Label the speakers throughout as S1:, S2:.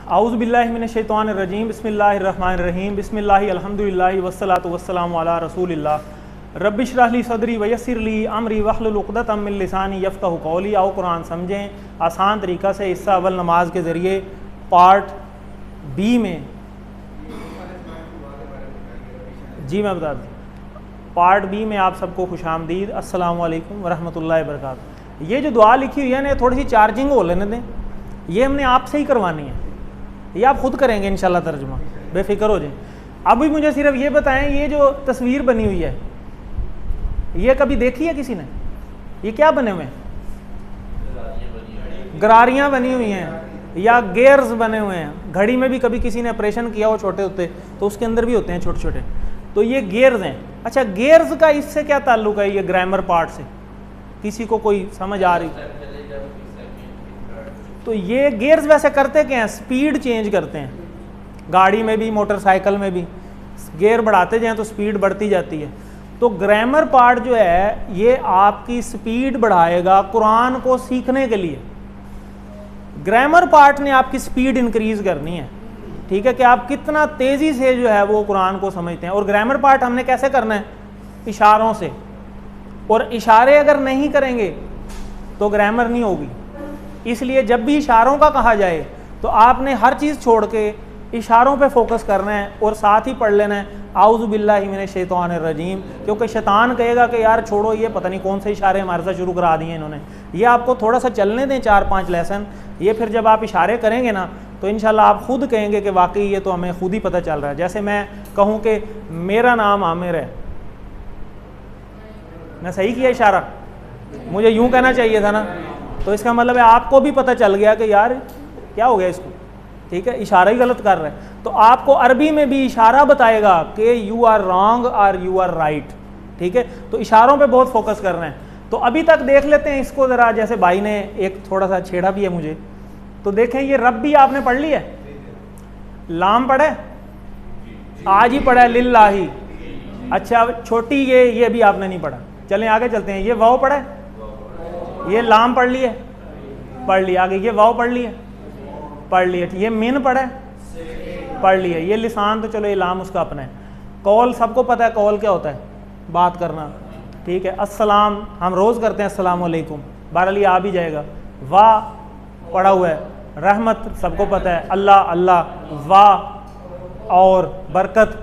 S1: आऊज़ु बिल्लाहि मिनश शैतानिर रजीम बिस्मिल्लाहिर रहमानिर रहीम बिस्मिल्लाहि अल्हम्दुलिल्लाहि वस्सलातु वस्सलामु अला रसूलिल्लाह रब्बि इश्रह ली सदरी वयस्सिर ली अमरी वहलुल उक़दतम मिन लिसानी यफ़क़हू क़ौली। आओ कुरान समझें आसान तरीक़ा से। हिस्सा अव्वल नमाज के ज़रिए पार्ट बी में जी मैं बता दूँ, पार्ट बी में आप सबको खुशामदीद। अस्सलामु अलैकुम वरहमतुल्लाहि वबरकातुहू। ये जो दुआ लिखी हुई है ना, थोड़ी सी चार्जिंग हो लेने दें, ये हमने आपसे ही करवानी है, ये आप खुद करेंगे इंशाल्लाह तर्जुमा, बेफिक्र हो जाए। अभी मुझे सिर्फ ये बताएं, ये जो तस्वीर बनी हुई है ये कभी देखी है किसी ने? ये क्या बने हुए हैं? गरारियाँ बनी हुई हैं या गेयर्स बने हुए हैं। घड़ी में भी कभी किसी ने ऑपरेशन किया हो छोटे होते तो उसके अंदर भी होते हैं छोटे छोटे, तो ये गेयर्स हैं। अच्छा, गेयर्स का इससे क्या ताल्लुक है ये ग्रामर पार्ट से? किसी को कोई समझ आ रही? तो ये गेयर्स वैसे करते क्या हैं? स्पीड चेंज करते हैं। गाड़ी में भी मोटरसाइकिल में भी गियर बढ़ाते जाएं तो स्पीड बढ़ती जाती है। तो ग्रामर पार्ट जो है ये आपकी स्पीड बढ़ाएगा कुरान को सीखने के लिए। ग्रामर पार्ट ने आपकी स्पीड इंक्रीज करनी है, ठीक है, कि आप कितना तेज़ी से जो है वो कुरान को समझते हैं। और ग्रामर पार्ट हमने कैसे करना है? इशारों से। और इशारे अगर नहीं करेंगे तो ग्रामर नहीं होगी। इसलिए जब भी इशारों का कहा जाए तो आपने हर चीज़ छोड़ के इशारों पे फोकस करना है और साथ ही पढ़ लेना है आऊज़ु बिल्लाहि मिनश शैतानिर रजीम, क्योंकि शैतान कहेगा कि यार छोड़ो, ये पता नहीं कौन से इशारे हमारे साथ शुरू करा दिए इन्होंने। ये आपको थोड़ा सा चलने दें 4-5 लेसन, ये फिर जब आप इशारे करेंगे ना तो इंशाल्लाह आप खुद कहेंगे कि वाकई ये तो हमें खुद ही पता चल रहा है। जैसे मैं कहूँ कि मेरा नाम आमिर है, मैं सही किया इशारा? मुझे यूँ कहना चाहिए था ना, तो इसका मतलब है आपको भी पता चल गया कि यार क्या हो गया इसको, ठीक है, इशारा ही गलत कर रहा है। तो आपको अरबी में भी इशारा बताएगा कि यू आर रॉन्ग और यू आर राइट, ठीक है। तो इशारों पे बहुत फोकस कर रहे हैं। तो अभी तक देख लेते हैं इसको ज़रा, जैसे भाई ने एक थोड़ा सा छेड़ा भी है मुझे, तो देखें ये रब भी आपने पढ़ लिया है, लाम पढ़ा है, आज ही पढ़ा है लिल्लाही। अच्छा छोटी ये भी आपने नहीं पढ़ा, चलें आगे चलते हैं। ये वाव पढ़ा है, ये लाम पढ़ लिया, पढ़ लिया। आगे ये वाव पढ़ लिया, पढ़ लिया। ये मिन पढ़ा है, पढ़ लिया। ये लिसान तो चलो ये लाम उसका अपना है। कौल सबको पता है, कौल क्या होता है? बात करना, ठीक है। अस्सलाम हम रोज़ करते हैं अस्सलाम वालेकुम, बहरहाल ये आ भी जाएगा। वाह पढ़ा हुआ है। रहमत सबको पता है, अल्लाह अल्लाह। वाह और बरकत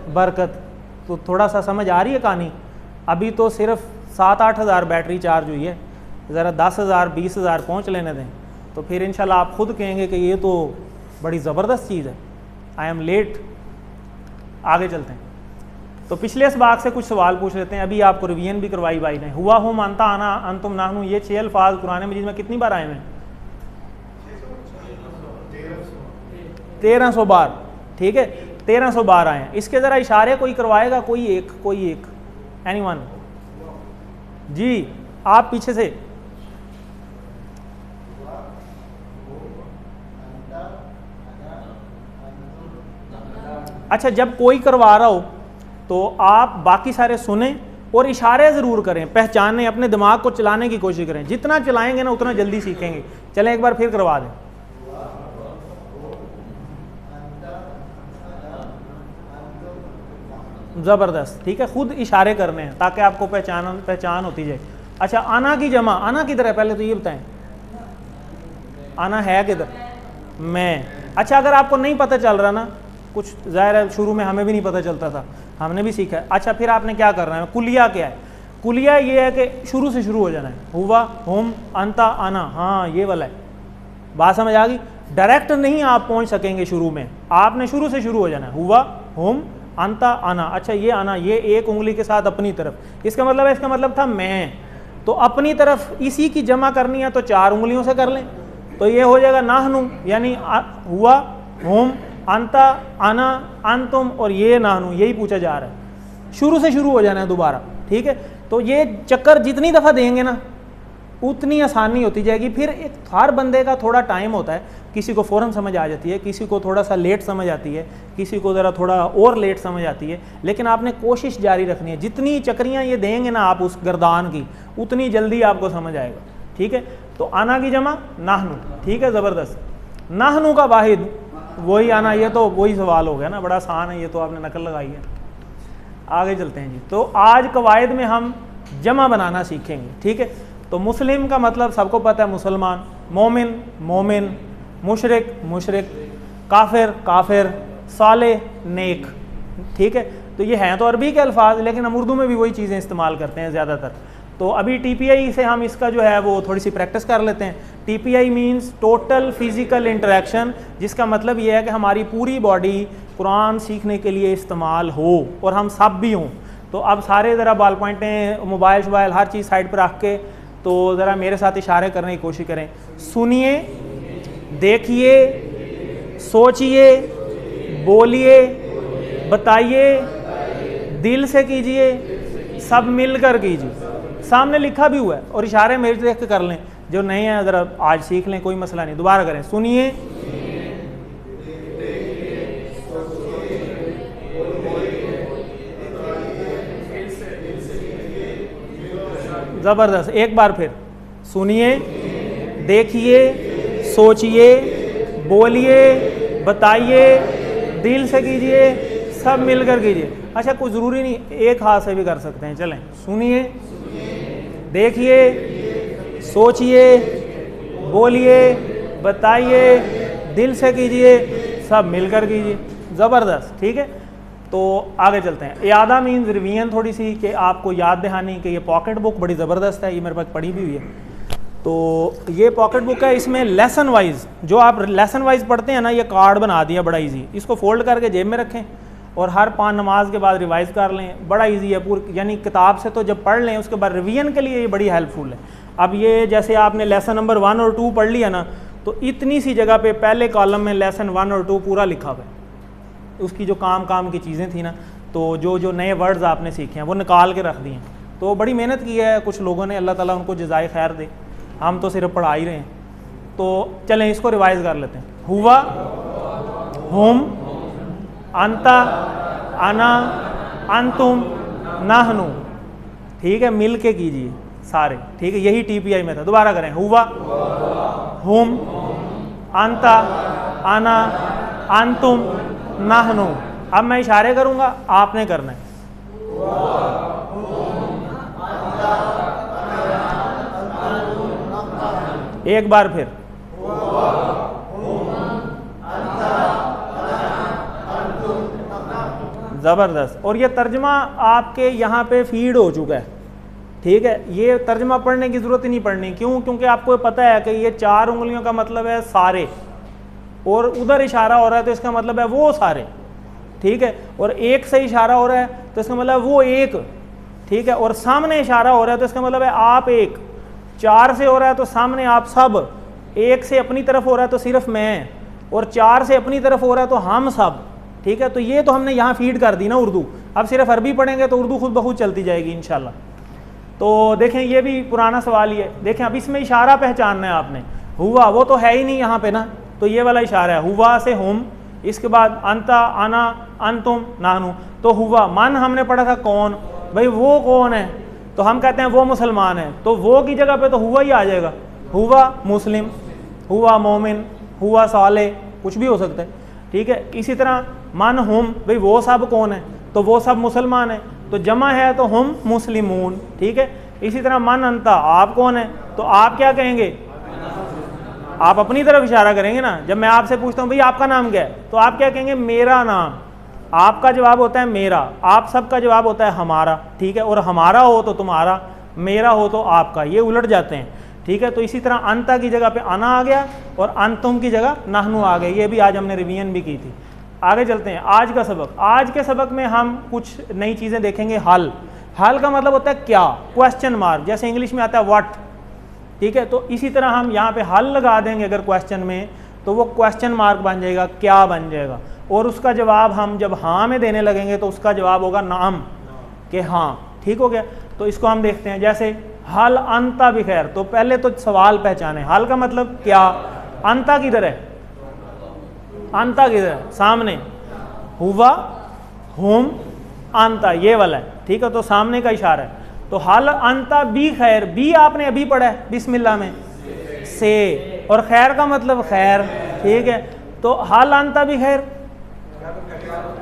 S1: बरकत। तो थोड़ा सा समझ आ रही है कहानी? अभी तो सिर्फ 7-8 हज़ार बैटरी चार्ज हुई है, ज़रा 10,000 20,000 पहुँच लेने दें, तो फिर इंशाल्लाह आप खुद कहेंगे कि ये तो बड़ी ज़बरदस्त चीज़ है। I am late. आगे चलते हैं। तो पिछले इसबाक से कुछ सवाल पूछ लेते हैं। अभी आपको रिवीजन भी करवाई भाई ने। हुआ हुम अंता आना अंतुम नाहनु, ये 6 अल्फाज कुरान मजीद में कितनी बार आए हैं? 1300 बार, ठीक है, 1300 बार आए हैं। इसके ज़रा इशारे कोई करवाएगा? कोई एक एनीवन? जी आप पीछे से। अच्छा जब कोई करवा रहा हो तो आप बाकी सारे सुने और इशारे ज़रूर करें, पहचानें, अपने दिमाग को चलाने की कोशिश करें। जितना चलाएंगे ना उतना जल्दी सीखेंगे। चलें एक बार फिर करवा दें। ज़बरदस्त, ठीक है, खुद इशारे करने हैं ताकि आपको पहचान होती जाए। अच्छा आना की जमा, आना किधर है पहले तो ये बताएं, आना है किधर? मैं। अच्छा अगर आपको नहीं पता चल रहा ना, कुछ ज़ाहिर है शुरू में हमें भी नहीं पता चलता था, हमने भी सीखा है। अच्छा फिर आपने क्या करना है? कुलिया क्या है? कुलिया ये है कि शुरू से शुरू हो जाना है। हुआ हुम अंता आना, हाँ ये वाला है। बात समझ आ गई? डायरेक्ट नहीं आप पहुंच सकेंगे शुरू में, आपने शुरू से शुरू हो जाना है। हुआ हुम अंता आना। अच्छा ये आना, ये एक उंगली के साथ अपनी तरफ, इसका मतलब है, इसका मतलब था मैं, तो अपनी तरफ इसी की जमा करनी है तो 4 उंगलियों से कर लें, तो ये हो जाएगा नाहनु, यानी हुआ हुम अंता आना अंतुम और ये नाहनु, यही पूछा जा रहा है। शुरू से शुरू हो जाना है दोबारा, ठीक है। तो ये चक्कर जितनी दफ़ा देंगे ना उतनी आसानी होती जाएगी। फिर एक हर बंदे का थोड़ा टाइम होता है, किसी को फ़ौरन समझ आ जाती है, किसी को थोड़ा सा लेट समझ आती है, किसी को ज़रा थोड़ा और लेट समझ आती है, लेकिन आपने कोशिश जारी रखनी है। जितनी चक्रियाँ ये देंगे ना आप उस गर्दान की, उतनी जल्दी आपको समझ आएगा, ठीक है। तो आना की जमा नाहनु, ठीक है, ज़बरदस्त। नाहनु का वाहिद वही आना, ये तो वही सवाल हो गया ना, बड़ा आसान है, ये तो आपने नकल लगाई है। आगे चलते हैं जी। तो आज कवायद में हम जमा बनाना सीखेंगे, ठीक है। तो मुस्लिम का मतलब सबको पता है मुसलमान, मोमिन मोमिन, मुशरिक मुशरिक, काफिर काफिर, साले नेक, ठीक है। तो ये हैं तो अरबी के अल्फाज, लेकिन हम उर्दू में भी वही चीज़ें इस्तेमाल करते हैं ज़्यादातर। तो अभी TPI से हम इसका जो है वो थोड़ी सी प्रैक्टिस कर लेते हैं। TPI means total physical interaction, जिसका मतलब ये है कि हमारी पूरी बॉडी कुरान सीखने के लिए इस्तेमाल हो और हम सब भी हों। तो अब सारे ज़रा बॉल पॉइंटें, मोबाइल शोबाइल हर चीज़ साइड पर रख के तो ज़रा मेरे साथ इशारे करने की कोशिश करें। सुनिए, देखिए, सोचिए, बोलिए, बताइए, दिल से कीजिए, सब मिलकर कीजिए। सामने लिखा भी हुआ है और इशारे मेरे देख के कर लें, जो नहीं है ज़रा आज सीख लें, कोई मसला नहीं। दोबारा करें, सुनिए, ज़बरदस्त, एक बार फिर, सुनिए, देखिए, सोचिए, बोलिए, बताइए, दिल से कीजिए, सब मिलकर कीजिए। अच्छा, कोई ज़रूरी नहीं, एक हाथ से भी कर सकते हैं। चलें, सुनिए, देखिए, सोचिए, बोलिए, बताइए, दिल से कीजिए, सब मिलकर कीजिए। ज़बरदस्त, ठीक है। तो आगे चलते हैं। यादा मीन्स रिवीजन, थोड़ी सी कि आपको याद दहानी कि ये पॉकेट बुक बड़ी ज़बरदस्त है, ये मेरे पास पढ़ी भी हुई है। तो ये पॉकेट बुक है, इसमें लेसन वाइज जो आप लेसन वाइज पढ़ते हैं ना, ये कार्ड बना दिया बड़ा इजी। इसको फोल्ड करके जेब में रखें और हर 5 नमाज के बाद रिवाइज़ कर लें, बड़ा इजी है पूरी, यानी किताब से तो जब पढ़ लें उसके बाद रिवीजन के लिए ये बड़ी हेल्पफुल है। अब ये जैसे आपने लेसन नंबर 1 और 2 पढ़ लिया ना, तो इतनी सी जगह पे पहले कॉलम में लेसन 1 और 2 पूरा लिखा हुआ है, उसकी जो काम की चीज़ें थी ना, तो जो नए वर्ड्स आपने सीखे हैं वो निकाल के रख दिए हैं। तो बड़ी मेहनत की है कुछ लोगों ने, अल्लाह ताला उनको जज़ाए खैर दे, हम तो सिर्फ पढ़ा ही रहे हैं। तो चलें इसको रिवाइज़ कर लेते हैं। हुआ, हुम, अंता, अना, अंतुम, नाहनु, ठीक है, मिल के कीजिए सारे, ठीक है, यही TPI में था। दोबारा करें, हुआ, हुम, अंता, अना, अंतुम, नाहनु। अब मैं इशारे करूंगा, आपने करना है। एक बार फिर, ज़बरदस्त। और ये तर्जमा आपके यहाँ पे फीड हो चुका है, ठीक है। ये तर्जमा पढ़ने की ज़रूरत ही नहीं पड़नी, क्यों? क्योंकि आपको पता है कि ये 4 उंगलियों का मतलब है सारे, और उधर इशारा हो रहा है तो इसका मतलब है वो सारे, ठीक है। और एक से इशारा हो रहा है तो इसका मतलब वो एक, ठीक है। और सामने इशारा हो रहा है तो इसका मतलब है आप एक। 4 से हो रहा है तो सामने आप सब, 1 से अपनी तरफ हो रहा है तो सिर्फ मैं, और 4 से अपनी तरफ हो रहा है तो हम सब, ठीक है। तो ये तो हमने यहाँ फीड कर दी ना उर्दू। अब सिर्फ अरबी पढ़ेंगे तो उर्दू खुद ब खुद चलती जाएगी इंशाल्लाह। तो देखें, ये भी पुराना सवाल ही है। देखें, अब इसमें इशारा पहचानना है आपने। हुआ वो तो है ही नहीं यहाँ पे ना, तो ये वाला इशारा है। हुआ से हुम, इसके बाद अंता, आना, अंतुम, नाहनु। तो हुआ मन हमने पढ़ा था कौन, भाई वो कौन है, तो हम कहते हैं वो मुसलमान है, तो वो की जगह पे तो हुआ ही आ जाएगा। हुआ मुस्लिम, हुआ मोमिन, हुआ साले, कुछ भी हो सकता है, ठीक है। इसी तरह मन हुम, भाई वो सब कौन है, तो वो सब मुसलमान है, तो जमा है तो हम मुस्लिमून, ठीक है। इसी तरह मन अंता, आप कौन है, तो आप क्या कहेंगे, आप अपनी तरफ इशारा करेंगे ना। जब मैं आपसे पूछता हूँ भाई आपका नाम क्या है, तो आप क्या कहेंगे, मेरा नाम। आपका जवाब होता है मेरा, आप सबका जवाब होता है हमारा, ठीक है। और हमारा हो तो तुम्हारा, मेरा हो तो आपका, ये उलट जाते हैं, ठीक है। तो इसी तरह अंता की जगह पे अना आ गया और अंतुम की जगह नाहनु आ गए। ये भी आज हमने रिवीजन भी की थी। आगे चलते हैं, आज का सबक। आज के सबक में हम कुछ नई चीज़ें देखेंगे। हल, हल का मतलब होता है क्या, क्वेश्चन मार्क, जैसे इंग्लिश में आता है व्हाट, ठीक है। तो इसी तरह हम यहाँ पे हल लगा देंगे अगर क्वेश्चन में, तो वो क्वेश्चन मार्क बन जाएगा, क्या बन जाएगा। और उसका जवाब हम जब हाँ में देने लगेंगे तो उसका जवाब होगा नाम, कि हाँ, ठीक हो गया। तो इसको हम देखते हैं, जैसे हल अंता भी खैर। तो पहले तो सवाल पहचाने, हल का मतलब क्या, अंता किधर है, अंता किधर है, सामने। हुआ, हुम, अंता, ये वाला है, ठीक है। तो सामने का इशारा है। तो हल अंता बी खैर, बी आपने अभी पढ़ा है बिस्मिल्लाह में, से। और खैर का मतलब खैर, ठीक है, तो हाल अंता भी खैर,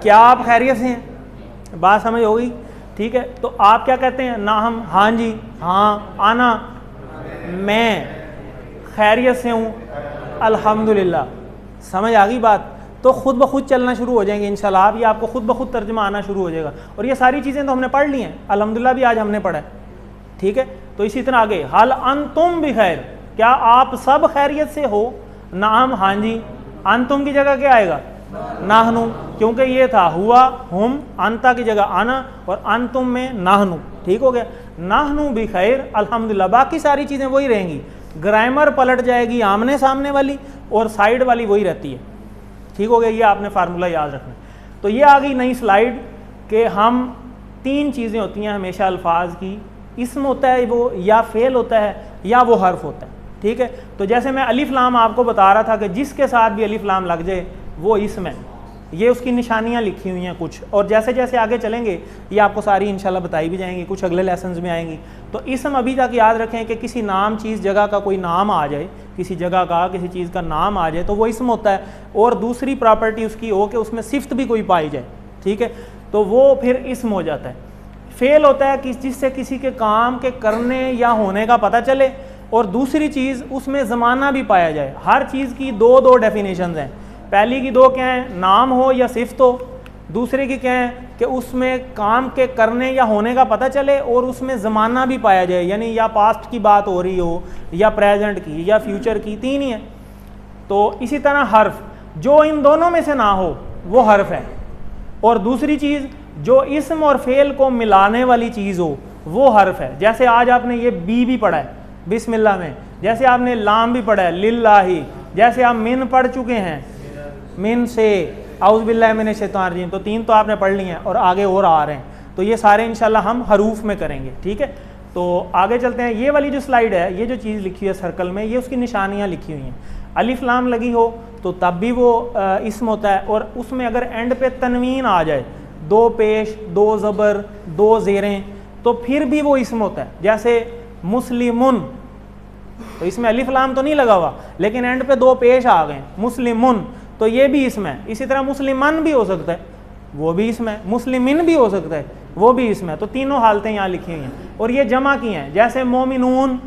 S1: क्या आप खैरियत से हैं? बात समझ होगी, ठीक है। तो आप क्या कहते हैं? ना हम, हाँ जी, हाँ, आना, मैं खैरियत से हूँ, अल्हम्दुलिल्लाह। समझ आ गई बात? तो खुद ब खुद चलना शुरू हो जाएंगे इंशाल्लाह। आप ये आपको खुद ब खुद तर्जुमा आना शुरू हो जाएगा। और ये सारी चीज़ें तो हमने पढ़ ली हैं, अल्हम्दुलिल्लाह भी आज हमने पढ़ा है, ठीक है। तो इसी तरह आगे, हल अंतुम भी खैर, क्या आप सब खैरियत से हो? नाम, हाँ जी। अंतुम की जगह क्या आएगा? नाहनु, क्योंकि ये था हुआ, हुम, अंता की जगह आना, और अंतुम में नाहनु, ठीक हो गया। नाहनु भी खैर, अल्हम्दुलिल्लाह। बाकी सारी चीज़ें वही रहेंगी, ग्रामर पलट जाएगी, आमने सामने वाली, और साइड वाली वही रहती है, ठीक हो गया। ये आपने फार्मूला याद रखना। तो ये आ गई नई स्लाइड कि हम 3 चीज़ें होती हैं हमेशा अल्फाज की, इस्म होता है वो, या फेल होता है, या वो हर्फ होता है, ठीक है। तो जैसे मैं अलिफ लाम आपको बता रहा था कि जिसके साथ भी अलिफ लाम लग जाए वो इस्म है, ये उसकी निशानियाँ लिखी हुई हैं कुछ, और जैसे जैसे आगे चलेंगे ये आपको सारी इंशाल्लाह बताई भी जाएंगी, कुछ अगले लेसन्स में आएंगी। तो इस्म अभी तक याद रखें कि किसी नाम, चीज़, जगह का कोई नाम आ जाए, किसी जगह का, किसी चीज़ का नाम आ जाए तो वो इस्म होता है, और दूसरी प्रॉपर्टी उसकी हो कि उसमें सिफ्त भी कोई पाई जाए, ठीक है, तो वो फिर इस्म हो जाता है। फेल होता है कि जिससे किसी के काम के करने या होने का पता चले, और दूसरी चीज़ उसमें ज़माना भी पाया जाए। हर चीज़ की दो डेफिनेशंस हैं। पहली की 2 क्या हैं? नाम हो या सिफ्त हो। दूसरे की क्या है कि उसमें काम के करने या होने का पता चले, और उसमें ज़माना भी पाया जाए, यानी या पास्ट की बात हो रही हो, या प्रेजेंट की, या फ्यूचर की, 3 ही है। तो इसी तरह हर्फ, जो इन दोनों में से ना हो वो हर्फ है, और दूसरी चीज़ जो इस्म और फेल को मिलाने वाली चीज़ हो वो हर्फ है। जैसे आज आपने ये बी भी पढ़ा है बिस्मिल्लाह में, जैसे आपने लाम भी पढ़ा है लिल्लाही, जैसे आप मिन पढ़ चुके हैं, मिन से, औज़ु बिल्लाहि मिनश शैतानिर रजीम, तो 3 तो आपने पढ़ ली हैं, और आगे और आ रहे हैं। तो ये सारे इंशाल्लाह हम हरूफ में करेंगे, ठीक है। तो आगे चलते हैं। ये वाली जो स्लाइड है, ये जो चीज़ लिखी है सर्कल में, ये उसकी निशानियाँ लिखी हुई हैं। अलिफ लाम लगी हो तो तब भी वो इस्म होता है, और उसमें अगर एंड पे तनवीन आ जाए, 2 पेश, 2 ज़बर, 2 ज़ेरें, तो फिर भी वो इस्म होता है। जैसे मुस्लिमुन, तो इसमें अलिफ लाम तो नहीं लगा हुआ, लेकिन एंड पे 2 पेश आ गए, मुस्लिमुन, तो ये भी इस्म है। इसी तरह मुस्लिमान भी हो सकता है, वो भी इस्म है। मुस्लिमिन भी हो सकता है, वो भी इस्म है। तो तीनों हालतें यहाँ लिखी हुई हैं, और ये जमा की हैं। जैसे मोमिनून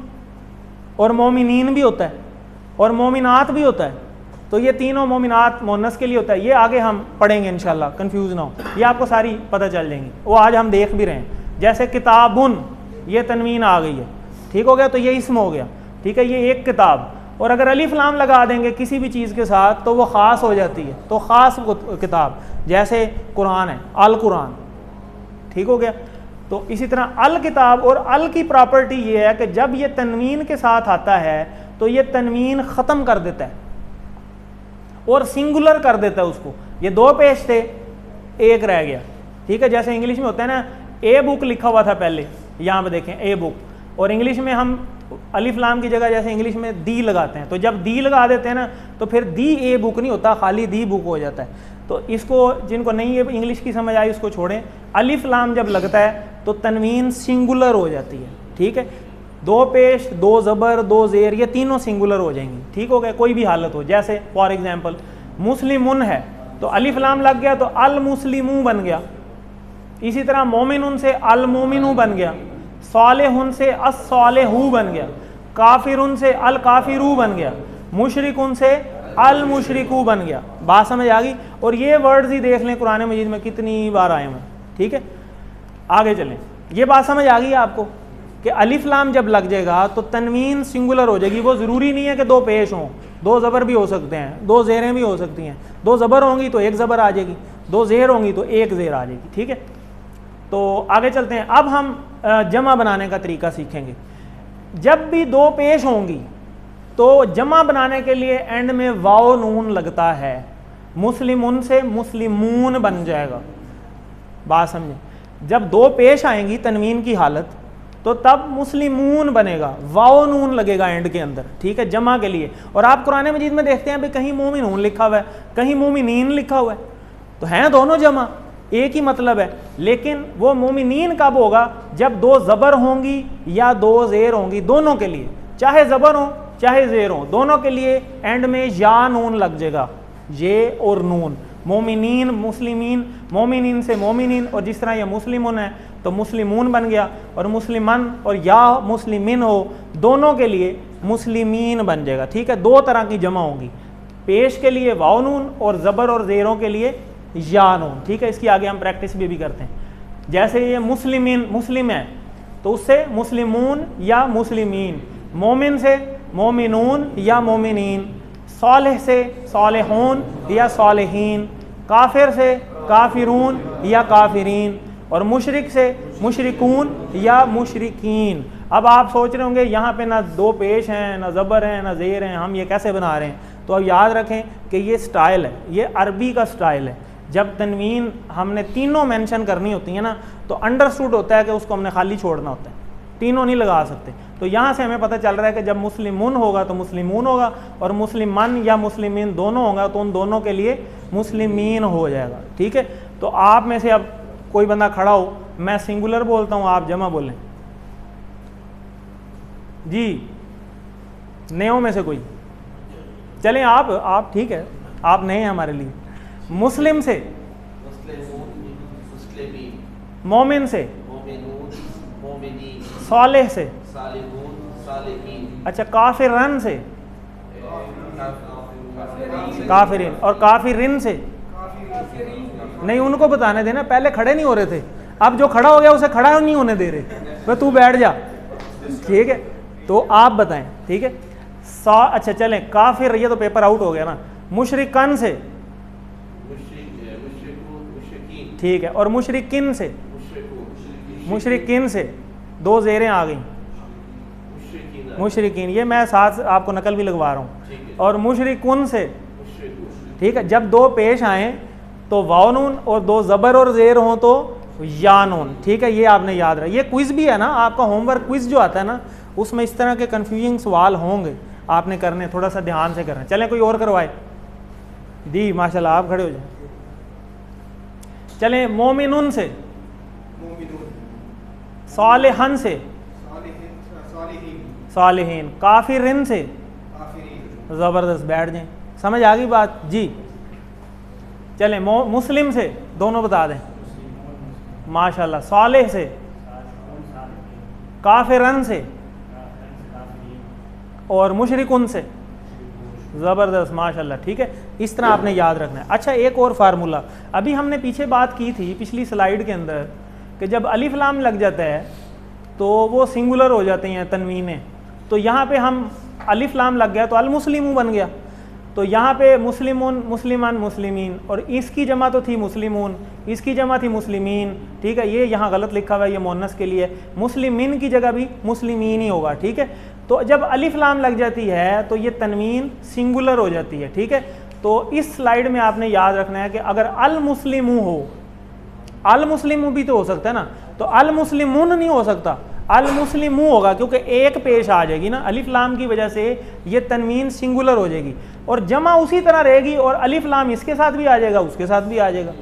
S1: और मोमिनीन भी होता है, और मोमिनात भी होता है। तो ये तीनों मोमिनात मोनस के लिए होता है। ये आगे हम पढ़ेंगे इंशाल्लाह, कंफ्यूज ना हो, ये आपको सारी पता चल जाएंगी, वो आज हम देख भी रहे हैं। जैसे किताबुन, ये तनवीन आ गई है, ठीक हो गया, तो ये इस्म हो गया, ठीक है, ये एक किताब। और अगर अलिफ लाम लगा देंगे किसी भी चीज़ के साथ तो वो ख़ास हो जाती है, तो ख़ास किताब, जैसे कुरान है, अल कुरान, ठीक हो गया। तो इसी तरह अल किताब, और अल की प्रॉपर्टी ये है कि जब ये तनवीन के साथ आता है तो ये तनवीन ख़त्म कर देता है और सिंगुलर कर देता है उसको। ये 2 पेज थे, 1 रह गया, ठीक है। जैसे इंग्लिश में होता है ना, ए बुक लिखा हुआ था पहले, यहाँ पे देखें ए बुक, और इंग्लिश में हम अलिफ लाम की जगह जैसे इंग्लिश में दी लगाते हैं, तो जब दी लगा देते हैं ना तो फिर दी ए बुक नहीं होता, खाली दी बुक हो जाता है। तो इसको, जिनको नहीं ये इंग्लिश की समझ आई उसको छोड़ें। अलिफ लाम जब लगता है तो तनवीन सिंगुलर हो जाती है, ठीक है। 2 पेश, 2 ज़बर, 2 ज़ेर, ये तीनों सिंगुलर हो जाएंगी, ठीक हो गया, कोई भी हालत हो। जैसे फॉर एग्जाम्पल मुस्लिमुन है तो अलिफ लाम लग गया तो अल मुस्लिमू बन गया। इसी तरह मोमिनुन से अल मोमिनू बन गया, सालेहुन से अस्सालेहू बन गया, काफिरुन से अल काफिरू बन गया, मुशरिकुन से अल मुशरिकू बन गया। बात समझ आ गई। और ये वर्ड्स ही देख लें कुरान मजीद में कितनी बार आए हैं, ठीक है। आगे चलें, ये बात समझ आ गई आपको कि अलिफ लाम जब लग जाएगा तो तनवीन सिंगुलर हो जाएगी। वो ज़रूरी नहीं है कि 2 पेश हों, 2 ज़बर भी हो सकते हैं, 2 ज़ेरें भी हो सकती हैं। 2 ज़बर होंगी तो 1 ज़बर आ जाएगी, 2 ज़ेर होंगी तो 1 ज़ेर आ जाएगी, ठीक है। तो आगे चलते हैं। अब हम जमा बनाने का तरीका सीखेंगे। जब भी 2 पेश होंगी तो जमा बनाने के लिए एंड में वाओ नून लगता है। मुस्लिमुन से मुस्लिमून बन जाएगा। बात समझे, जब 2 पेश आएंगी तनवीन की हालत तो तब मुस्लिमून बनेगा, वाओ नून लगेगा एंड के अंदर, ठीक है, जमा के लिए। और आप कुरान मजीद में देखते हैं भाई कहीं मोमिनून लिखा हुआ है, कहीं मोमिनीन लिखा हुआ है, तो हैं दोनों जमा, एक ही मतलब है। लेकिन वो मोमिनीन कब होगा? जब 2 ज़बर होंगी या 2 ज़ेर होंगी, दोनों के लिए, चाहे ज़बर हो चाहे ज़ेर हो, दोनों के लिए एंड में या नून लग जाएगा, ये और नून। मोमिनीन मुस्लिमीन, मोमिनीन से मोमिनीन, और जिस तरह ये मुस्लिमुन है तो मुस्लिमून बन गया, और मुस्लिमन और या मुस्लिमिन हो दोनों के लिए मुस्लिमीन बन जाएगा। ठीक है, दो तरह की जमा होगी, पेश के लिए वाव नून और ज़बर और ज़ेरों के लिए या नून। ठीक है, इसकी आगे हम प्रैक्टिस भी करते हैं। जैसे ये मुस्लिमीन मुस्लिम है तो उससे मुस्लिमून या मुस्लिमीन, मोमिन से मोमिनून या मोमिनीन, सालेह से सालेहून या सालेहीन, काफिर से काफिरून या काफिरीन, और मुशरिक से मुशरिकून या मुशरिकीन। अब आप सोच रहे होंगे यहाँ पे ना दो पेश हैं, ना ज़बर हैं, ना ज़ेर हैं, हम ये कैसे बना रहे हैं? तो अब याद रखें कि ये स्टाइल है, ये अरबी का स्टाइल है। जब तनवीन हमने तीनों मेंशन करनी होती है ना, तो अंडरस्टूड होता है कि उसको हमने खाली छोड़ना होता है, तीनों नहीं लगा सकते। तो यहाँ से हमें पता चल रहा है कि जब मुस्लिमून होगा तो मुस्लिमून होगा, और मुस्लिमन या मुस्लिमीन दोनों होगा तो उन दोनों के लिए मुस्लिमीन हो जाएगा। ठीक है, तो आप में से अब कोई बंदा खड़ा हो, मैं सिंगुलर बोलता हूँ, आप जमा बोलें जी, नयों में से कोई चलें, आप ठीक है, आप नए हैं हमारे लिए। मुस्लिम से मोमिन से, सालेह से, अच्छा काफिरन से, काफिरिन, और काफिरिन से नहीं, उनको बताने देना, पहले खड़े नहीं हो रहे थे, अब जो खड़ा हो गया उसे खड़ा नहीं होने दे रहे, वह तू बैठ जा। ठीक है, तो आप बताएं। ठीक है, अच्छा चलें, काफिर, ये तो पेपर आउट हो गया ना। मुशरिकन से, ठीक है, और मुशरिकिन से, मुशरिकिन से दो ज़ेरें आ गई, मुशरिकिन, ये मैं साथ आपको नकल भी लगवा रहा हूँ, और मुशरिकुन से। ठीक है, जब दो पेश आए तो वाव नून और दो ज़बर और ज़ेर हों तो या नून। ठीक है, ये आपने याद रहा। ये क्विज़ भी है ना, आपका होमवर्क क्विज़ जो आता है ना, उसमें इस तरह के कन्फ्यूजिंग सवाल होंगे, आपने करने, थोड़ा सा ध्यान से करना। चलें, कोई और करवाए दी, माशाल्लाह, आप खड़े हो जाए। चलें, मोमिनुन से, सालेहन से, सालेहीन, काफिरिन से, ज़बरदस्त, बैठ जाएं, समझ आ गई बात जी। चलें, मुस्लिम से, दोनों बता दें, माशाल्लाह, सालेह से, काफिरन से, और मुशरिकुन से, ज़बरदस्त, माशाल्लाह। ठीक है, इस तरह आपने याद रखना है। अच्छा, एक और फार्मूला, अभी हमने पीछे बात की थी पिछली स्लाइड के अंदर, कि जब अलिफ लाम लग जाता है तो वो सिंगुलर हो जाते हैं तनवीनें। तो यहाँ पे हम अलिफ लाम लग गया तो अल मुस्लिमू बन गया, तो यहाँ पे मुस्लिमुन, मुस्लिमान, मुस्लिमीन, और इसकी जमा तो थी मुस्लिमून, इसकी जमा थी मुस्लिमीन। ठीक है, ये यहाँ गलत लिखा हुआ है, ये मोनस के लिए, मुस्लिमीन की जगह भी मुस्लिमीन ही होगा। ठीक है, तो जब अलिफ लाम लग जाती है तो ये तनवीन सिंगुलर हो जाती है। ठीक है, तो इस स्लाइड में आपने याद रखना है कि अगर अल मुस्लिमू हो, अल मुस्लिमू भी तो हो सकता है ना, तो अल मुस्लिमून नहीं हो सकता, अल मुस्लिमू होगा, क्योंकि एक पेश आ जाएगी ना, अलिफ लाम की वजह से ये तनवीन सिंगुलर हो जाएगी, और जमा उसी तरह रहेगी, और अलिफ लाम इसके साथ भी आ जाएगा, उसके साथ भी आ जाएगा।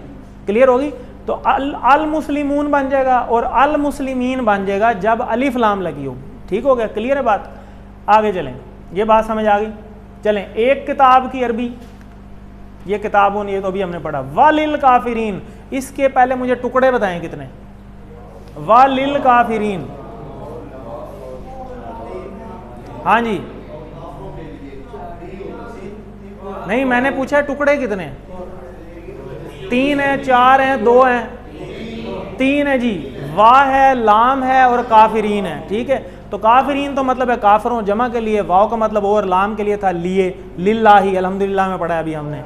S1: क्लियर होगी? तो अल मुस्लिमून बन जाएगा और अल मुस्लिमीन बन जाएगा जब अलिफ लाम लगी होगी। ठीक हो गया? क्लियर है बात? आगे चलें, ये बात समझ आ गई? चलें, एक किताब की अरबी, ये किताबों ने, ये तो अभी हमने पढ़ा। वालिल काफिरीन, इसके पहले मुझे टुकड़े बताएं कितने। वालिल काफिरीन, हाँ जी, नहीं मैंने पूछा टुकड़े कितने, 3 हैं, 4 हैं, 2 हैं, 3 है जी। वाह है, लाम है और काफिरीन है। ठीक है, तो काफिरीन तो मतलब है काफिरों, जमा के लिए, वाव का मतलब और, लाम के लिए था लिए, लिल्लाही, अल्हम्दुलिल्लाह में पढ़ा है अभी हमने,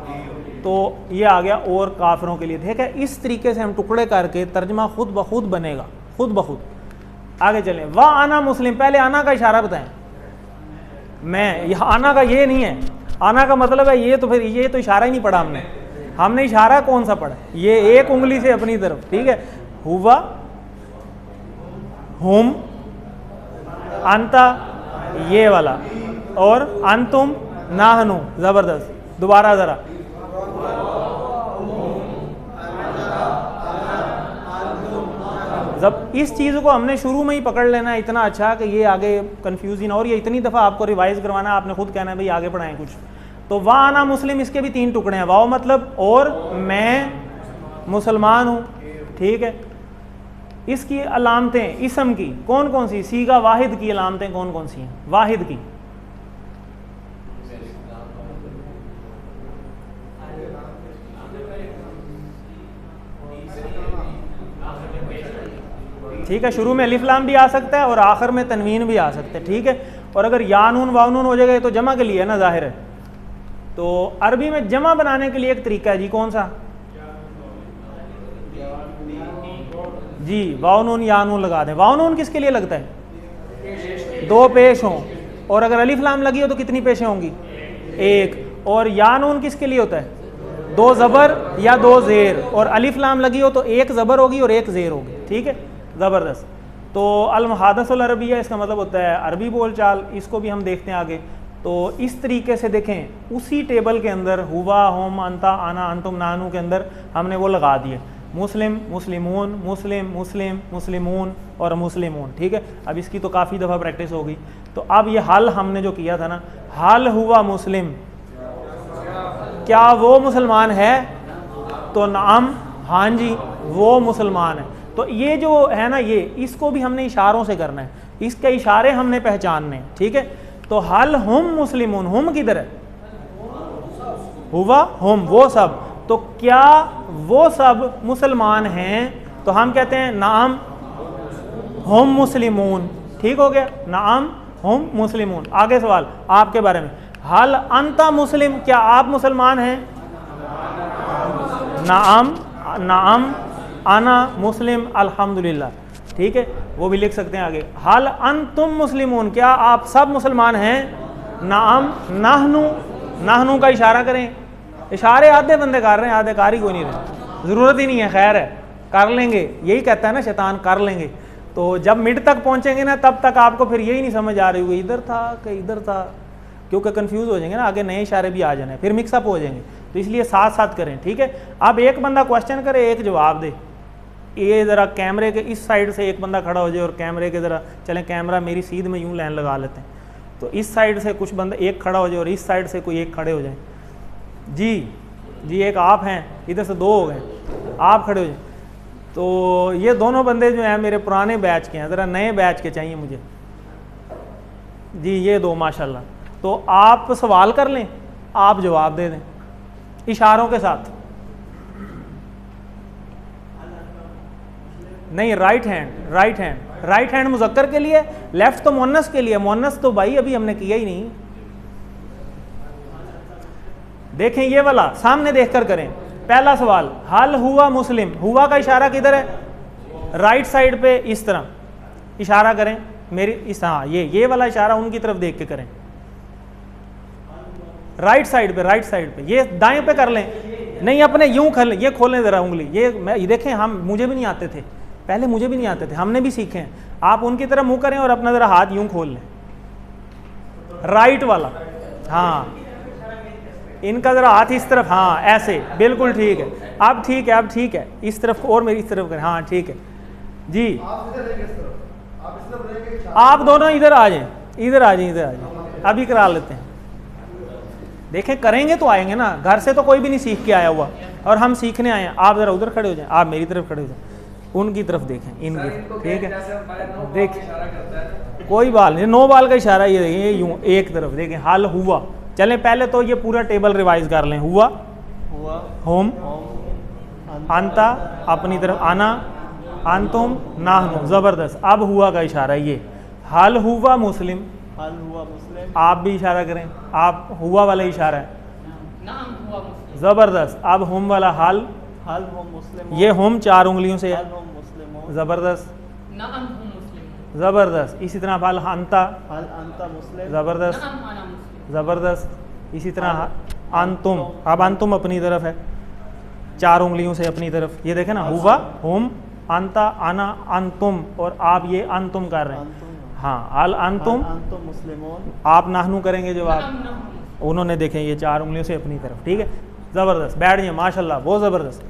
S1: तो ये आ गया और काफिरों के लिए। ठीक है, इस तरीके से हम टुकड़े करके तर्जमा खुद ब खुद बनेगा, खुद ब खुद। आगे चलें, वाह आना मुस्लिम, पहले आना का इशारा बताएं। मैं, यह आना का ये नहीं है, आना का मतलब है ये, तो फिर ये तो इशारा ही नहीं पढ़ा हमने इशारा कौन सा पढ़ा, ये एक उंगली से अपनी तरफ। ठीक है, हुआ, हुम, अंता, ये वाला, और अंतुम, नाहनु। जबरदस्त, दोबारा जरा, जब इस चीज़ को हमने शुरू में ही पकड़ लेना है इतना अच्छा कि ये आगे कन्फ्यूजन, और ये इतनी दफ़ा आपको रिवाइज करवाना है, आपने खुद कहना है भाई आगे पढ़ाएं कुछ। तो वाह आना मुस्लिम, इसके भी 3 टुकड़े हैं। वाओ मतलब और मैं मुसलमान हूँ, ठीक है। इसकी अलामतें इसम की कौन कौन सी, सीगा वाहिद की अलामतें कौन कौन सी हैं? वाहिद की ठीक है, शुरू में अलिफ लाम भी आ सकता है और आखिर में तनवीन भी आ सकता है, ठीक है। और अगर या नून वाव नून हो जाएगा तो जमा के लिए है ना, जाहिर है। तो अरबी में जमा बनाने के लिए एक तरीका है जी, कौन सा जी? वाव नून या नून लगा दें। वाव नून किसके लिए लगता है? 2 पेश हों, और अगर अलिफ लाम लगी हो तो कितनी पेशें होंगी? 1। और या नून किसके लिए होता है? 2 ज़बर या 2 ज़ेर, और अलिफ लाम लगी हो तो 1 ज़बर होगी और 1 ज़ेर होगी, ठीक है। ज़बरदस्त। तो अल मुहादसुल अरबिया इसका मतलब होता है अरबी बोलचाल, इसको भी हम देखते हैं आगे। तो इस तरीके से देखें, उसी टेबल के अंदर हुआ, होम, अंता, आना, अंतुम, नानू के अंदर हमने वो लगा दिए, मुस्लिम, मुस्लिमून, मुस्लिम, मुस्लिम, मुस्लिमून और मुस्लिमून, ठीक है। अब इसकी तो काफ़ी दफ़ा प्रैक्टिस हो गई। तो अब ये हल हमने जो किया था ना, हल हुआ मुस्लिम, क्या वो मुसलमान है? तो नाम, हाँ जी वो मुसलमान है। तो ये जो है ना, ये इसको भी हमने इशारों से करना है, इसके इशारे हमने पहचानने हैं, ठीक है। तो हल हुम मुस्लिमून, हुम किधर है? हुआ हुम, वो सब। तो क्या वो सब मुसलमान हैं? तो हम कहते हैं नाम हुम मुस्लिमून, ठीक हो गया, नाम हुम मुस्लिमून। आगे सवाल आपके बारे में, हल अंता मुस्लिम, क्या आप मुसलमान हैं? नाम, नाम, आना मुस्लिम, अल्हम्दुलिल्लाह, ठीक है, वो भी लिख सकते हैं आगे। हल अंतुम मुस्लिमून, क्या आप सब मुसलमान हैं? नाम, नाहनु, नाहनु का इशारा करें। इशारे आधे बंदे कर रहे हैं, आधे कार ही कोई नहीं रहे, ज़रूरत ही नहीं है, खैर है, कर लेंगे, यही कहता है ना शैतान, कर लेंगे। तो जब मिड तक पहुंचेंगे ना, तब तक आपको फिर यही नहीं समझ आ रही होगी इधर था कि इधर था, क्योंकि कंफ्यूज हो जाएंगे ना, आगे नए इशारे भी आ जाने, फिर मिक्सअप हो जाएंगे। तो इसलिए साथ साथ करें, ठीक है। अब एक बंदा क्वेश्चन करे, एक जवाब दे। ये ज़रा कैमरे के इस साइड से एक बंदा खड़ा हो जाए, और कैमरे के ज़रा चलें, कैमरा मेरी सीध में यूँ लाइन लगा लेते हैं, तो इस साइड से कुछ बंदा एक खड़ा हो जाए और इस साइड से कोई एक खड़े हो जाए। जी जी, एक आप हैं, इधर से 2 हो गए, आप खड़े हो जाए। तो ये दोनों बंदे जो हैं मेरे पुराने बैच के हैं, ज़रा नए बैच के चाहिए मुझे जी, ये 2 माशाल्लाह। तो आप सवाल कर लें, आप जवाब दे दें इशारों के साथ। नहीं, right hand, right hand, right hand मुज़क्कर के लिए, लेफ्ट तो मुन्नस के लिए। मुन्नस तो भाई अभी हमने किया ही नहीं। देखें ये वाला, सामने देखकर करें। पहला सवाल, हल हुआ मुस्लिम, हुआ का इशारा किधर है? राइट साइड पे, इस तरह इशारा करें मेरी, इस, हाँ ये वाला इशारा उनकी तरफ देख के करें, राइट साइड पे, राइट साइड पे। ये दाएं पे कर लें, नहीं अपने यूं खोलें, ये खोलें ज़रा उंगली, ये देखें, हम मुझे भी नहीं आते थे पहले, मुझे भी नहीं आते थे, हमने भी सीखे हैं। आप उनकी तरफ मुंह करें और अपना ज़रा हाथ यूं खोल लें, राइट वाला, हाँ इनका ज़रा हाथ इस तरफ, हाँ ऐसे, बिल्कुल ठीक है। अब ठीक है, अब ठीक है, इस तरफ और मेरी इस तरफ करें, हाँ ठीक है जी। आप दोनों इधर आ जाएं, इधर आ जाएं, इधर आ जाएं, अभी करा लेते हैं। देखें करेंगे तो आएंगे ना, घर से तो कोई भी नहीं सीख के आया हुआ, और हम सीखने आए हैं। आप ज़रा उधर खड़े हो जाएं, आप मेरी तरफ खड़े हो जाएं, उनकी तरफ देखें, इनकी, ठीक है। देखें कोई बाल नहीं, 9 बाल का इशारा, ये देखिए यूँ एक तरफ देखें, हल हुआ। चलें पहले तो ये पूरा टेबल रिवाइज कर लें। हुआ, होम, अंता अपनी तरफ, आना, अंतुम, नाहनु, ज़बरदस्त। अब हुआ का इशारा, ये हल हुआ मुस्लिम,
S2: हल हुआ मुस्लिम,
S1: आप भी इशारा करें, आप हुआ वाला इशारा है, ज़बरदस्त। अब हम वाला हल,
S2: हल हुआ मुस्लिम,
S1: ये हम 4 उंगलियों से,
S2: हल हुआ मुस्लिम,
S1: ज़बरदस्त, ज़बरदस्त। इसी तरह हल अंता,
S2: हल अंता मुस्लिम,
S1: ज़बरदस्त, ज़बरदस्त। इसी तरह अंतुम, अब अंतुम अपनी तरफ है, 4 उंगलियों से अपनी तरफ, ये देखें ना, हुआ, हम, अंता, आना, अंतुम, और आप ये अंतुम कर रहे हैं, हाँ अल अंतुम,
S2: अंतुम मुस्लिमून,
S1: आप नाहनु करेंगे जवाब, उन्होंने देखें ये 4 उंगलियों से अपनी तरफ, ठीक है, ज़बरदस्त। बैठ जाइए, माशाल्लाह, बहुत ज़बरदस्त।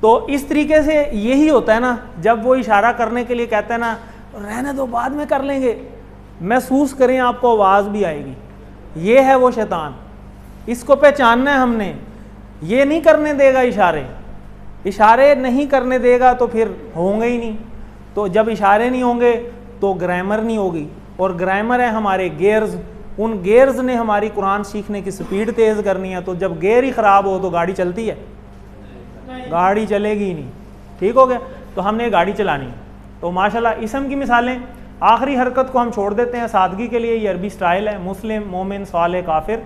S1: तो इस तरीके से यही होता है ना, जब वो इशारा करने के लिए कहते हैं ना रहने दो बाद में कर लेंगे, महसूस करें आपको आवाज़ भी आएगी। ये है वो शैतान, इसको पहचानना है हमने। ये नहीं करने देगा इशारे, इशारे नहीं करने देगा तो फिर होंगे ही नहीं। तो जब इशारे नहीं होंगे तो ग्रामर नहीं होगी, और ग्रामर है हमारे गेयर्स। उन गेयर्स ने हमारी कुरान सीखने की स्पीड तेज़ करनी है। तो जब गेयर ही ख़राब हो तो गाड़ी चलती है? गाड़ी चलेगी ही नहीं। ठीक हो गया? तो हमने गाड़ी चलानी। तो माशाल्लाह इसम की मिसालें, आखिरी हरकत को हम छोड़ देते हैं सादगी के लिए, ये अरबी स्टाइल है, मुस्लिम, मोमिन, साले, काफिर।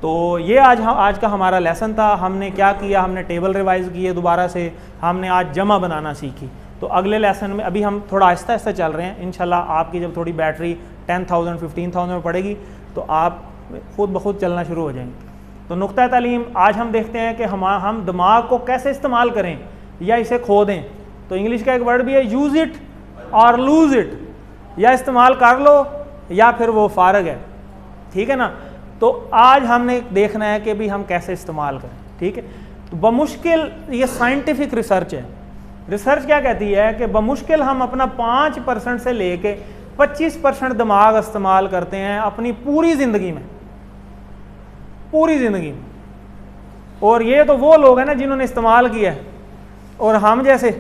S1: तो ये आज का हमारा लेसन था। हमने क्या किया, हमने टेबल रिवाइज़ किए दोबारा से, हमने आज जमा बनाना सीखी। तो अगले लेसन में अभी हम थोड़ा आहिस्ता आहिस्ता चल रहे हैं। इंशाल्लाह आपकी जब थोड़ी बैटरी 10,000 15,000 में पड़ेगी तो आप खुद ब खुद चलना शुरू हो जाएंगे। तो नुक्ता तालीम आज हम देखते हैं कि हम दिमाग को कैसे इस्तेमाल करें या इसे खो दें। तो इंग्लिश का एक वर्ड भी है, यूज़ इट और लूज़ इट, या इस्तेमाल कर लो या फिर वो फारग है। ठीक है ना? तो आज हमने देखना है कि भी हम कैसे इस्तेमाल करें। ठीक है? तो बमुश्किल ये साइंटिफिक रिसर्च है। रिसर्च क्या कहती है कि बमुश्किल हम अपना 5% से लेके 25% दिमाग इस्तेमाल करते हैं अपनी पूरी ज़िंदगी में, पूरी ज़िंदगी में। और ये तो वो लोग हैं ना जिन्होंने इस्तेमाल किया है, और हम जैसे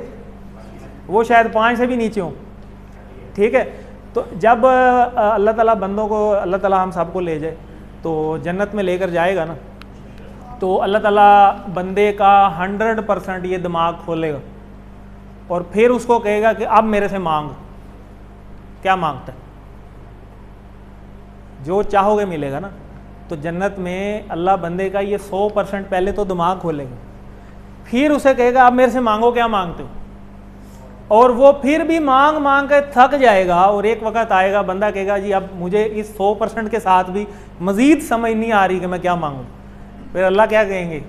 S1: वो शायद 5 से भी नीचे हों। ठीक है? तो जब अल्लाह ताला बंदों को, अल्लाह ताला हम सबको ले जाए तो जन्नत में लेकर जाएगा ना, तो अल्लाह ताला बंदे का 100% ये दिमाग खोलेगा और फिर उसको कहेगा कि अब मेरे से मांग। क्या मांगता है? जो चाहोगे मिलेगा ना। तो जन्नत में अल्लाह बंदे का ये 100% पहले तो दिमाग खोलेगा, फिर उसे कहेगा अब मेरे से मांगो, क्या मांगते हो? और वो फिर भी मांग मांग के थक जाएगा, और एक वक्त आएगा बंदा कहेगा जी अब मुझे इस 100% के साथ भी मज़ीद समझ नहीं आ रही कि मैं क्या मांगूँ। फिर अल्लाह क्या कहेंगे?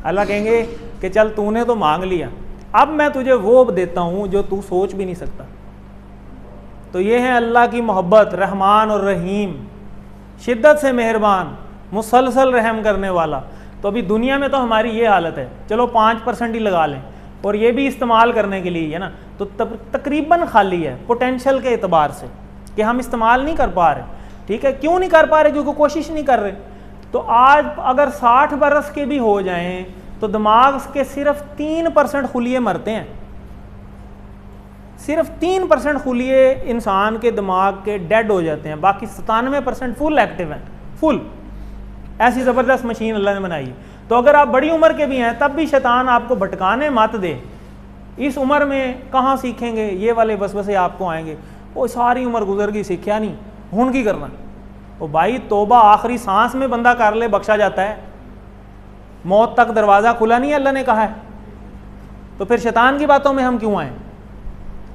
S1: अल्लाह कहेंगे कि चल तूने तो मांग लिया, अब मैं तुझे वो देता हूँ जो तू सोच भी नहीं सकता। तो ये है अल्लाह की मोहब्बत, रहमान और रहीम, शिद्दत से मेहरबान, मुसलसल रहम करने वाला। तो अभी दुनिया में तो हमारी ये हालत है, चलो 5% ही लगा लें, और ये भी इस्तेमाल करने के लिए है ना, तो तकरीबन खाली है पोटेंशियल के एतबार से कि हम इस्तेमाल नहीं कर पा रहे। ठीक है? क्यों नहीं कर पा रहे? क्योंकि कोशिश नहीं कर रहे। तो आज अगर 60 बरस के भी हो जाएं तो दिमाग के सिर्फ 3% खुलिए मरते हैं। सिर्फ 3% खुलिए इंसान के दिमाग के डेड हो जाते हैं, बाकी 97% फुल एक्टिव हैं। फुल ऐसी ज़बरदस्त मशीन अल्लाह ने बनाई। तो अगर आप बड़ी उम्र के भी हैं तब भी शैतान आपको भटकाने मत दे। इस उम्र में कहाँ सीखेंगे? ये वाले वसवसे आपको आएंगे, वो सारी उम्र गुजर गई सीखा नहीं, हुन की करना। ओ भाई तौबा आखिरी सांस में बंदा कर ले बख्शा जाता है, मौत तक दरवाज़ा खुला नहीं अल्लाह ने कहा है। तो फिर शैतान की बातों में हम क्यों आए?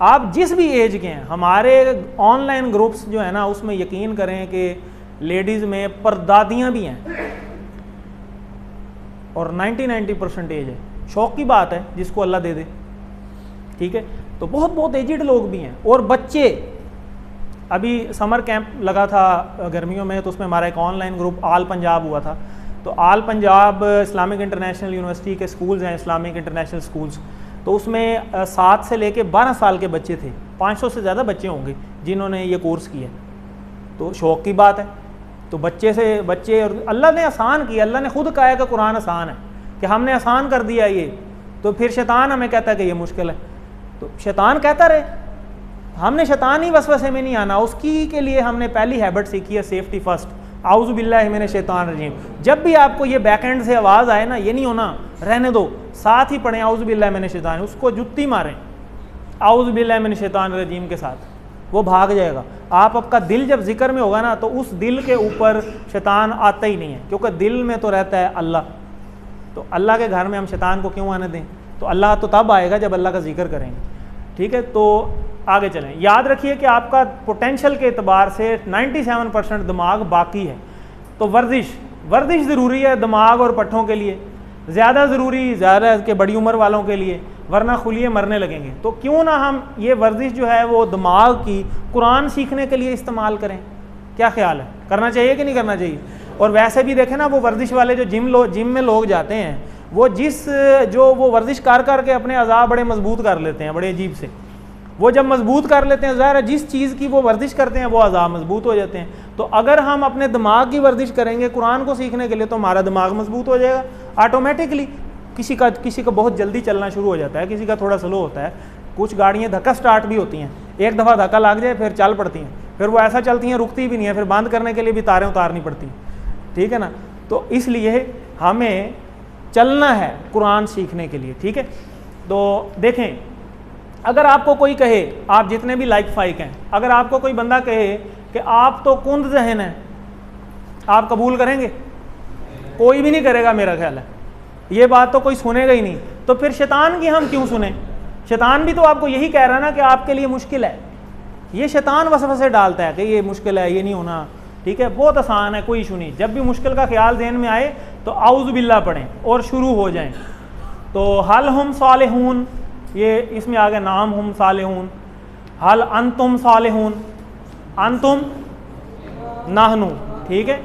S1: आप जिस भी एज के हैं, हमारे ऑनलाइन ग्रुप्स जो है ना उसमें यकीन करें कि लेडीज़ में परदादियाँ भी हैं और 90% एज है। शौक की बात है जिसको अल्लाह दे दे। ठीक है? तो बहुत एजिड लोग भी हैं और बच्चे। अभी समर कैंप लगा था गर्मियों में, तो उसमें हमारा एक ऑनलाइन ग्रुप आल पंजाब हुआ था। तो आल पंजाब इस्लामिक इंटरनेशनल यूनिवर्सिटी के स्कूल्स हैं, इस्लामिक इंटरनेशनल स्कूल्स। तो उसमें 7 से लेके 12 साल के बच्चे थे, 500 से ज़्यादा बच्चे होंगे जिन्होंने ये कोर्स किया। तो शौक़ की बात है। तो बच्चे से बच्चे, और अल्लाह ने आसान किया। अल्लाह ने खुद कहा है कि कुरान आसान है, कि हमने आसान कर दिया ये। तो फिर शैतान हमें कहता है कि ये मुश्किल है। तो शैतान कहता रहे, हमने शैतानी वसवसे में नहीं आना। उसकी के लिए हमने पहली हैबिट सीखी है सेफ्टी फर्स्ट, आउज़ु बिल्लाहि मिनश शैतानिर रजीम। जब भी आपको ये बैक एंड से आवाज़ आए ना, ये नहीं होना रहने दो, साथ ही पढ़ें आउज़ु बिल्लाहि मिनश शैतान, उसको जुत्ती मारें आउज़ु बिल्लाहि मिनश शैतानिर रजीम के साथ, वो भाग जाएगा। आपका दिल जब जिक्र में होगा ना, तो उस दिल के ऊपर शैतान आता ही नहीं है, क्योंकि दिल में तो रहता है अल्लाह। तो अल्लाह के घर में हम शैतान को क्यों आने दें? तो अल्लाह तो तब आएगा जब अल्लाह का जिक्र करेंगे। ठीक है? तो आगे चलें। याद रखिए कि आपका पोटेंशियल के एतबार से 97% दिमाग बाकी है। तो वर्जिश ज़रूरी है दिमाग और पट्ठों के लिए, ज़्यादा ज़रूरी ज़्यादा के बड़ी उम्र वालों के लिए, वरना खुलिए मरने लगेंगे। तो क्यों ना हम ये वर्जिश जो है वो दिमाग की कुरान सीखने के लिए इस्तेमाल करें? क्या ख्याल है? करना चाहिए कि नहीं करना चाहिए? और वैसे भी देखें ना, वो वर्जिश वाले जो जिम में लोग जाते हैं, वो वो वर्जिश कर करके अपने अज़ा बड़े मजबूत कर लेते हैं, बड़े अजीब से। वो जब मजबूत कर लेते हैं, ज़ाहिर है जिस चीज़ की वो वर्जिश करते हैं वो अज़ा मजबूत हो जाते हैं। तो अगर हम अपने दिमाग की वर्जिश करेंगे कुरान को सीखने के लिए तो हमारा दिमाग मजबूत हो जाएगा ऑटोमेटिकली। किसी का बहुत जल्दी चलना शुरू हो जाता है, किसी का थोड़ा स्लो होता है। कुछ गाड़ियाँ धक्का स्टार्ट भी होती हैं, एक दफ़ा धक्का लग जाए फिर चल पड़ती हैं, फिर वो ऐसा चलती हैं रुकती भी नहीं है, फिर बंद करने के लिए भी तारें उतारनी पड़ती हैं, ठीक है ना। तो इसलिए हमें चलना है कुरान सीखने के लिए, ठीक है। तो देखें, अगर आपको कोई कहे, आप जितने भी लाइक फाइक हैं, अगर आपको कोई बंदा कहे कि आप तो कुंद जहन हैं, आप कबूल करेंगे? कोई भी नहीं करेगा मेरा ख्याल है, ये बात तो कोई सुनेगा ही नहीं। तो फिर शैतान की हम क्यों सुने? शैतान भी तो आपको यही कह रहा है ना कि आपके लिए मुश्किल है। ये शैतान वसवसे डालता है कि ये मुश्किल है, ये नहीं होना, ठीक है, बहुत आसान है, कोई इशू नहीं। जब भी मुश्किल का ख्याल ज़हन में आए तो आउज़ बिल्ला पढ़ें और शुरू हो जाएं। तो हल हम सालिहून, ये इसमें आ गया नाम हम सालिहून। हल अंतुम सालिहून, अंतुम नाहनु, ठीक है,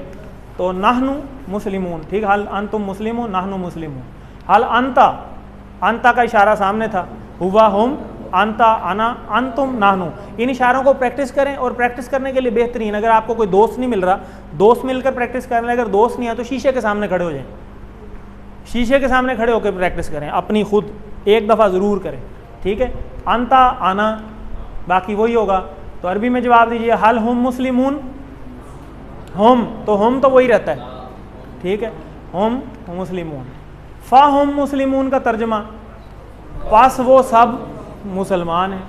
S1: तो नाहनु मुस्लिमून, ठीक, हल अंतुम मुस्लिमून नाहनु मुस्लिमून। हल अंता, अंता का इशारा सामने था, हुआ हम, अंता अना, अंतुम नाहनु। इन इशारों को प्रैक्टिस करें, और प्रैक्टिस करने के लिए बेहतरीन, अगर आपको कोई दोस्त नहीं मिल रहा, दोस्त मिलकर प्रैक्टिस कर लें। अगर दोस्त नहीं है तो शीशे के सामने खड़े हो जाएं, शीशे के सामने खड़े होकर प्रैक्टिस करें, अपनी खुद एक दफ़ा ज़रूर करें, ठीक है। अंता आना, बाकी वही होगा। तो अरबी में जवाब दीजिए, हल हम मुस्लिमून, हम तो वही रहता है, ठीक है, हम मुस्लिमून। फ़ा हम मुस्लिमून का तर्जमा, पास वो सब मुसलमान हैं,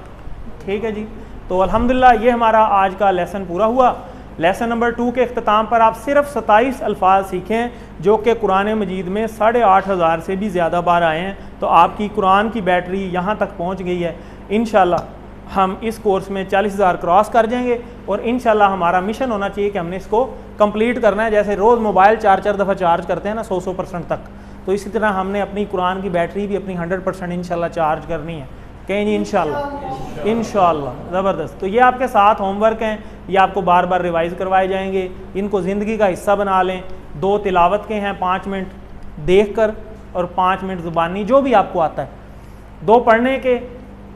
S1: ठीक है जी। तो अल्हम्दुलिल्लाह ये हमारा आज का लेसन पूरा हुआ। लेसन नंबर 2 के अख्ताम पर आप सिर्फ 27 अल्फाज सीखें जो कि कुरान मजीद में 8,500 से भी ज़्यादा बार आए हैं। तो आपकी कुरान की बैटरी यहाँ तक पहुँच गई है। इंशाल्लाह हम इस कोर्स में 40,000 क्रॉस कर जाएंगे, और इंशाल्लाह हमारा मिशन होना चाहिए कि हमने इसको कंप्लीट करना है। जैसे रोज़ मोबाइल 4-4 दफ़ा चार्ज करते हैं ना 100% तक, तो इसी तरह हमने अपनी कुरान की बैटरी भी अपनी 100% इंशाल्लाह चार्ज करनी है। कहें जी इंशाल्लाह ज़बरदस्त। तो ये आपके साथ होमवर्क हैं, ये आपको बार बार रिवाइज़ करवाए जाएंगे। इनको ज़िंदगी का हिस्सा बना लें। 2 तिलावत के हैं, 5 मिनट देख कर और 5 मिनट ज़ुबानी, जो भी आपको आता है। 2 पढ़ने के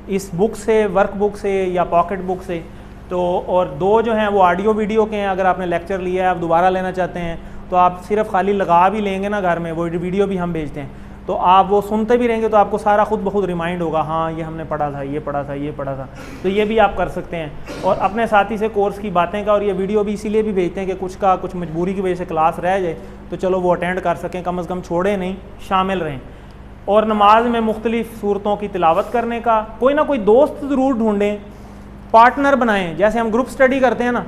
S1: इस बुक से, वर्क बुक से या पॉकेट बुक से, तो और 2 जो हैं वो ऑडियो वीडियो के हैं। अगर आपने लेक्चर लिया है, आप दोबारा लेना चाहते हैं, तो आप सिर्फ खाली लगा भी लेंगे ना घर में, वो वीडियो भी हम भेजते हैं, तो आप वो सुनते भी रहेंगे तो आपको सारा खुद ब खुद रिमाइंड होगा, हाँ ये हमने पढ़ा था, ये पढ़ा था, ये पढ़ा था। तो ये भी आप कर सकते हैं। और अपने साथी से कोर्स की बातें का, और ये वीडियो भी इसीलिए भी भेजते हैं कि कुछ मजबूरी की वजह से क्लास रह जाए तो चलो वो अटेंड कर सकें, कम अज़ कम छोड़े नहीं, शामिल रहें। और नमाज में मुख्तलिफ़ सूरतों की तिलावत करने का कोई ना कोई दोस्त ज़रूर ढूँढें, पार्टनर बनाएं। जैसे हम ग्रुप स्टडी करते हैं ना,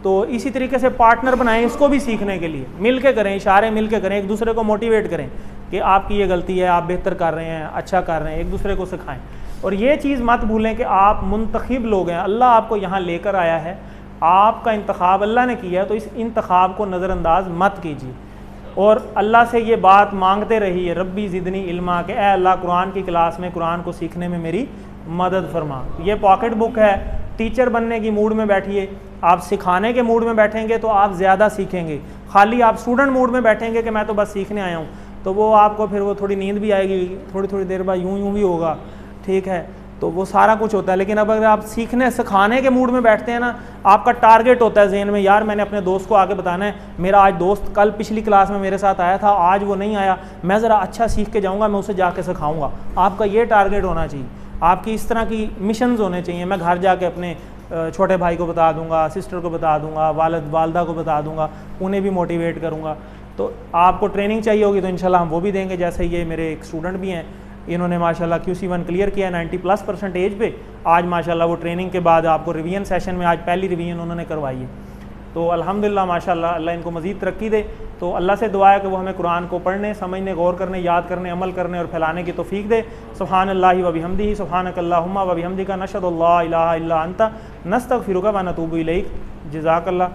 S1: तो इसी तरीके से पार्टनर बनाएं इसको भी सीखने के लिए। मिल के करें, इशारे मिल के करें, एक दूसरे को मोटिवेट करें कि आपकी ये गलती है, आप बेहतर कर रहे हैं, अच्छा कर रहे हैं, एक दूसरे को सिखाएं। और ये चीज़ मत भूलें कि आप मुंतखब लोग हैं, अल्लाह आपको यहाँ लेकर आया है, आपका इंतखाब अल्लाह ने किया है, तो इस इंतखाब को नज़रअंदाज मत कीजिए। और अल्लाह से ये बात मांगते रहिए, रब्बी ज़िदनी इल्मा, के ए अल्लाह कुरान की क्लास में कुरान को सीखने में मेरी मदद फरमा। ये पॉकेट बुक है, टीचर बनने की मूड में बैठिए। आप सिखाने के मूड में बैठेंगे तो आप ज़्यादा सीखेंगे। खाली आप स्टूडेंट मूड में बैठेंगे कि मैं तो बस सीखने आया हूँ, तो वो आपको फिर वो थोड़ी नींद भी आएगी, थोड़ी देर बाद यूं भी होगा, ठीक है, तो वो सारा कुछ होता है। लेकिन अब अगर आप सीखने सिखाने के मूड में बैठते हैं ना, आपका टारगेट होता है जहन में, यार मैंने अपने दोस्त को आगे बताना है, मेरा आज दोस्त कल पिछली क्लास में मेरे साथ आया था, आज वो नहीं आया, मैं ज़रा अच्छा सीख के जाऊँगा, मैं उसे जाके सिखाऊँगा। आपका ये टारगेट होना चाहिए। आपकी इस तरह की मिशंस होने चाहिए। मैं घर जाके अपने छोटे भाई को बता दूंगा, सिस्टर को बता दूंगा, वालदा को बता दूंगा, उन्हें भी मोटिवेट करूंगा। तो आपको ट्रेनिंग चाहिए होगी तो इंशाल्लाह हम वो भी देंगे। जैसे ये मेरे एक स्टूडेंट भी हैं, इन्होंने माशाल्लाह QC1 क्लियर किया 90+% पे। आज माशाल्लाह वो ट्रेनिंग के बाद आपको रिवीजन सेशन में, आज पहली रिवीजन उन्होंने करवाई है। तो अल्हम्दुलिल्लाह माशाल्लाह, अल्लाह इनको मज़ीद तरक्की दे। तो अल्लाह से दुआ है कि वो हमें कुरान को पढ़ने, समझने, गौर करने, याद करने, अमल करने और फैलाने की तौफीक दे। सुब्हानल्लाहि व बिहम्दिही, सुब्हानकल्लाहुम्मा व बिहम्दिका, नशहदु अल्ला इलाहा इल्ला अंता, नस्तगफिरुका व नतूबु इलैक। जज़ाकल्लाह।